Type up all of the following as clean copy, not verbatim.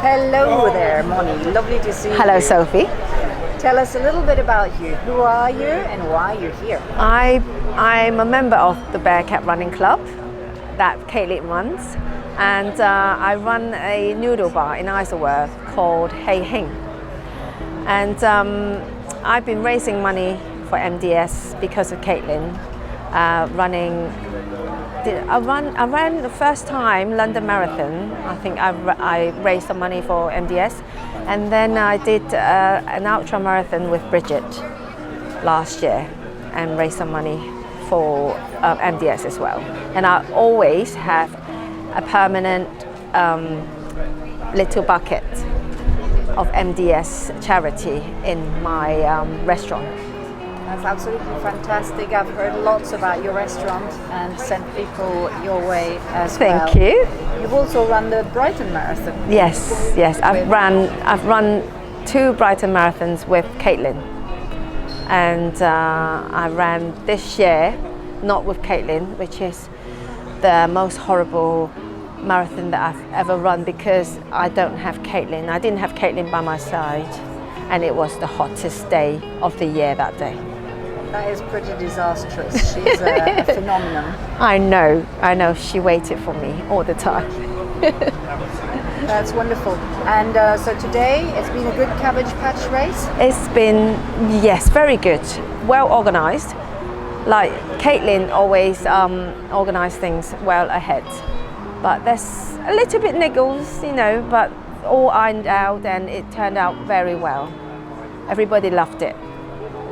Hello there, Moni. Lovely to see you. Hello, Sophie. Tell us a little bit about you. Who are you and why you're here? I'm a member of the Bearcat Running Club that Caitlin runs, and I run a noodle bar in Isleworth called Hei Hing. And I've been raising money for MDS because of Caitlin. I ran the first time London Marathon. I think I raised some money for MDS, and then I did an ultra marathon with Bridget last year and raised some money for MDS as well. And I always have a permanent little bucket of MDS charity in my restaurant. That's absolutely fantastic. I've heard lots about your restaurant and sent people your way as well. Thank you. You've also run the Brighton Marathon. Yes. I've run 2 Brighton marathons with Caitlin, and I ran this year not with Caitlin, which is the most horrible marathon that I've ever run because I don't have Caitlin. I didn't have Caitlin by my side, and it was the hottest day of the year that day. That is pretty disastrous. She's a phenomenon. I know. She waited for me all the time. That's wonderful. And so today, it's been a good Cabbage Patch race? It's been, yes, very good. Well organized. Like Caitlin always organized things well ahead. But there's a little bit niggles, but all ironed out, and it turned out very well. Everybody loved it.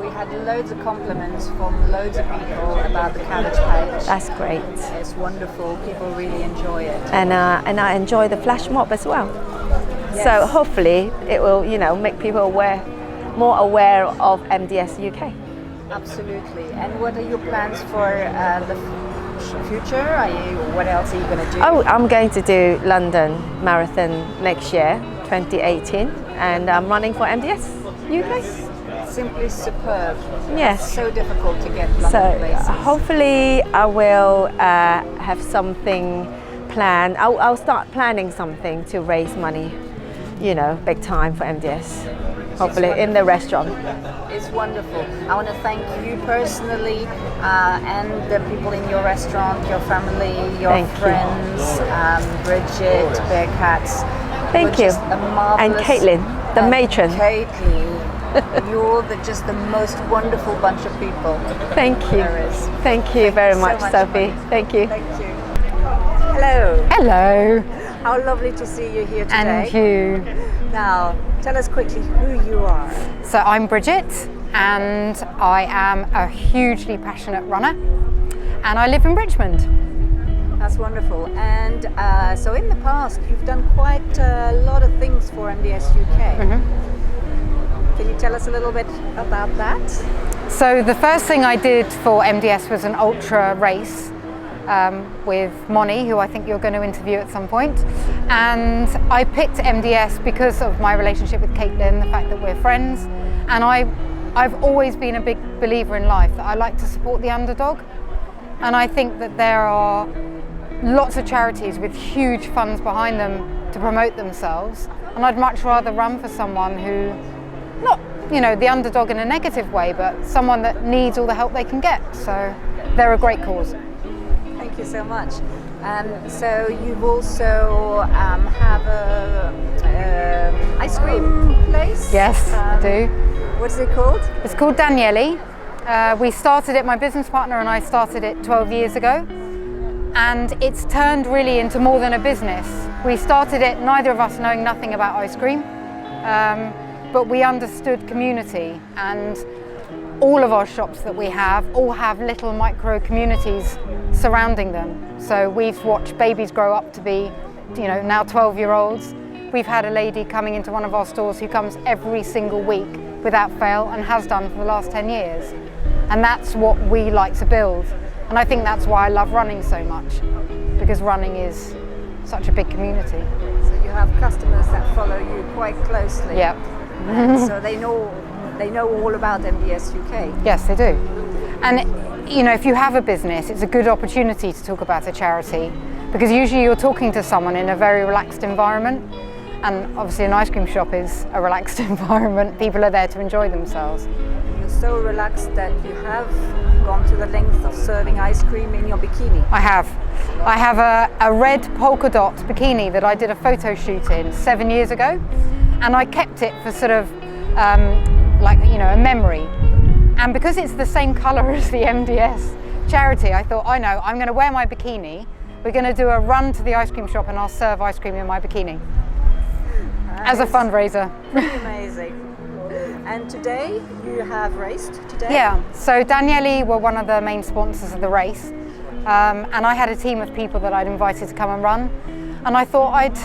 We had loads of compliments from loads of people about the Cabbage Patch. That's great. It's wonderful. People really enjoy it. And I enjoy the flash mob as well. Yes. So hopefully it will, make people more aware of MDS UK. Absolutely. And what are your plans for the future? What else are you going to do? Oh, I'm going to do London Marathon next year, 2018, and I'm running for MDS UK. Simply superb. Yes. It's so difficult to get London So places. hopefully I will have something planned. I'll start planning something to raise money, big time for MDS. Hopefully in the restaurant. It's wonderful. I want to thank you personally and the people in your restaurant, your family, your friends, Bridget, Bearcats. Thank you. And Caitlin, the matron. Caitlin. You're just the most wonderful bunch of people. Thank you. There is. Thank you very much, Sophie. Thank you. Thank you. Hello. Hello. How lovely to see you here today. And you. Now, tell us quickly who you are. So I'm Bridget, and I am a hugely passionate runner, and I live in Richmond. That's wonderful. And so in the past, you've done quite a lot of things for MDS UK. Mm-hmm. Can you tell us a little bit about that? So the first thing I did for MDS was an ultra race with Moni, who I think you're going to interview at some point. And I picked MDS because of my relationship with Caitlin, the fact that we're friends. And I've always been a big believer in life, that I like to support the underdog. And I think that there are lots of charities with huge funds behind them to promote themselves. And I'd much rather run for someone who, not the underdog in a negative way, but someone that needs all the help they can get. So they're a great cause. Thank you so much. So you've also have a ice cream place? Yes, I do. What's it called? It's called Danieli. We started it, my business partner and I started it 12 years ago. And it's turned really into more than a business. We started it, neither of us knowing nothing about ice cream. But we understood community, and all of our shops that we have all have little micro communities surrounding them. So we've watched babies grow up to be, now 12-year-olds. We've had a lady coming into one of our stores who comes every single week without fail and has done for the last 10 years. And that's what we like to build. And I think that's why I love running so much, because running is such a big community. So you have customers that follow you quite closely. Yep. And so they know all about MDS UK. Yes, they do. And if you have a business, it's a good opportunity to talk about a charity, because usually you're talking to someone in a very relaxed environment. And obviously an ice cream shop is a relaxed environment. People are there to enjoy themselves. You're so relaxed that you have gone to the length of serving ice cream in your bikini. I have a red polka dot bikini that I did a photo shoot in 7 years ago, and I kept it for sort of like, you know, a memory. And because it's the same colour as the MDS charity, I thought, I know, I'm going to wear my bikini. We're going to do a run to the ice cream shop and I'll serve ice cream in my bikini as a fundraiser. Pretty amazing. And today you have raced today? Yeah, so Danieli were one of the main sponsors of the race, and I had a team of people that I'd invited to come and run, and I thought I'd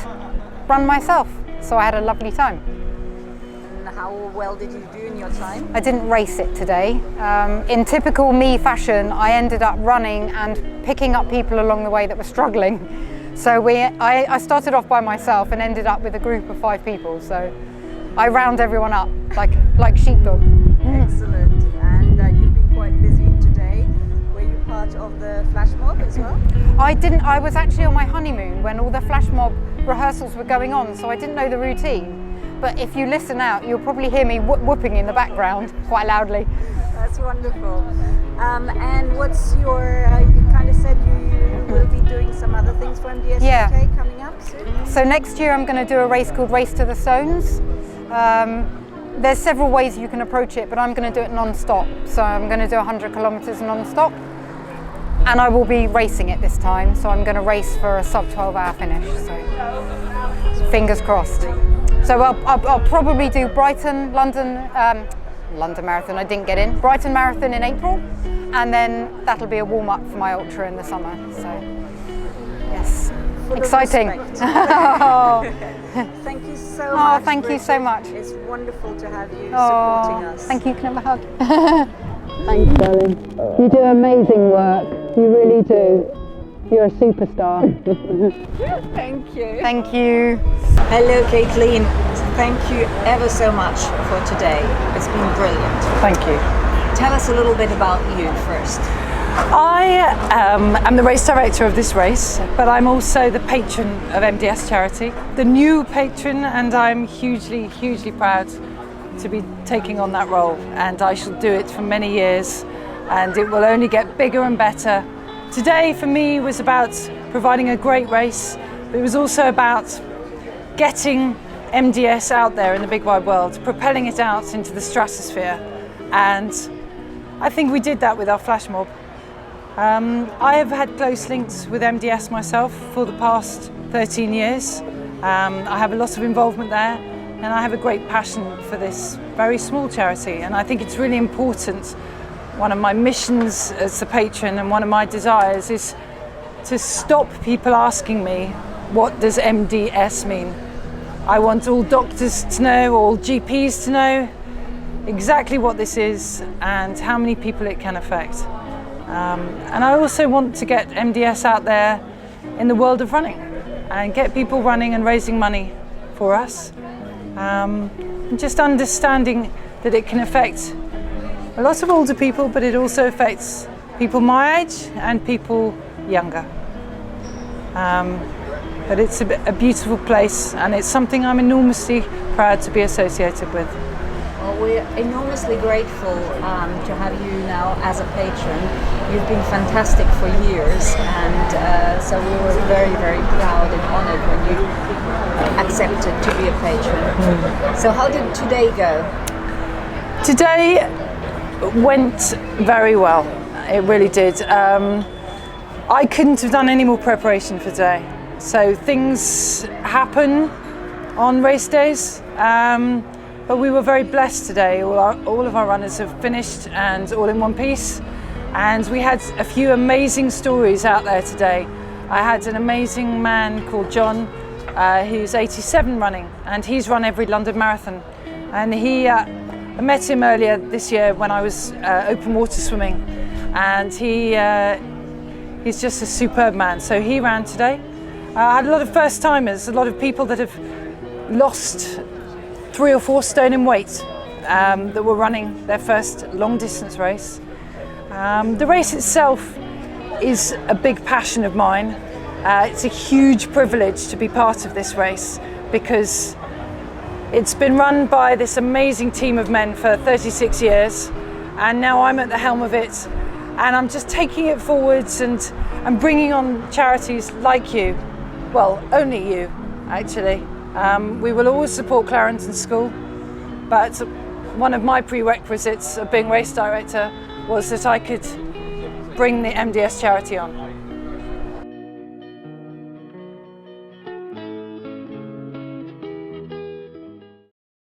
run myself, so I had a lovely time. And how well did you do in your time? I didn't race it today. In typical me fashion, I ended up running and picking up people along the way that were struggling. So I started off by myself and ended up with a group of 5 people. So I round everyone up like sheepdog. Excellent. And you've been quite busy today. Were you part of the flash mob as well? I didn't. I was actually on my honeymoon when all the flash mob rehearsals were going on, so I didn't know the routine. But if you listen out, you'll probably hear me whooping in the background quite loudly. That's wonderful. And what's your, you kind of said you will be doing some other things for MDS UK coming up soon? So next year I'm going to do a race called Race to the Stones. There's several ways you can approach it, but I'm going to do it non-stop. So I'm going to do 100 kilometres non-stop. And I will be racing it this time. So I'm going to race for a sub 12-hour finish. So fingers crossed. So I'll probably do Brighton, London Marathon, I didn't get in. Brighton Marathon in April, and then that'll be a warm-up for my ultra in the summer. So, yes, exciting. Thank you so much. Oh, thank you so much. It's wonderful to have you supporting us. Thank you, can I have a hug? Thanks, darling. You do amazing work, you really do. You're a superstar. Thank you. Thank you. Hello, Caitlin. Thank you ever so much for today. It's been brilliant. Thank you. Tell us a little bit about you first. I am the race director of this race, but I'm also the patron of MDS Charity, the new patron, and I'm hugely, hugely proud to be taking on that role. And I shall do it for many years, and it will only get bigger and better. Today for me was about providing a great race, but it was also about getting MDS out there in the big wide world, propelling it out into the stratosphere. And I think we did that with our flash mob. I have had close links with MDS myself for the past 13 years. I have a lot of involvement there, and I have a great passion for this very small charity, and I think it's really important. One of my missions as the patron and one of my desires is to stop people asking me, what does MDS mean? I want all doctors to know, all GPs to know exactly what this is and how many people it can affect. And I also want to get MDS out there in the world of running and get people running and raising money for us. And just understanding that it can affect a lot of older people, but it also affects people my age and people younger. But it's a beautiful place, and it's something I'm enormously proud to be associated with. Well, we're enormously grateful to have you now as a patron. You've been fantastic for years, and so we were very, very proud and honoured when you accepted to be a patron. So how did today go? Today went very well, it really did. I couldn't have done any more preparation for today. So things happen on race days, but we were very blessed today. All of our runners have finished and all in one piece. And we had a few amazing stories out there today. I had an amazing man called John, who's 87 running, and he's run every London Marathon. And I met him earlier this year when I was open water swimming, and he's just a superb man. So he ran today. I had a lot of first timers, a lot of people that have lost 3 or 4 stone in weight that were running their first long distance race. The race itself is a big passion of mine. It's a huge privilege to be part of this race. because it's been run by this amazing team of men for 36 years, and now I'm at the helm of it, and I'm just taking it forwards and bringing on charities like you. Well, only you, actually. We will always support Clarendon School, but one of my prerequisites of being race director was that I could bring the MDS charity on.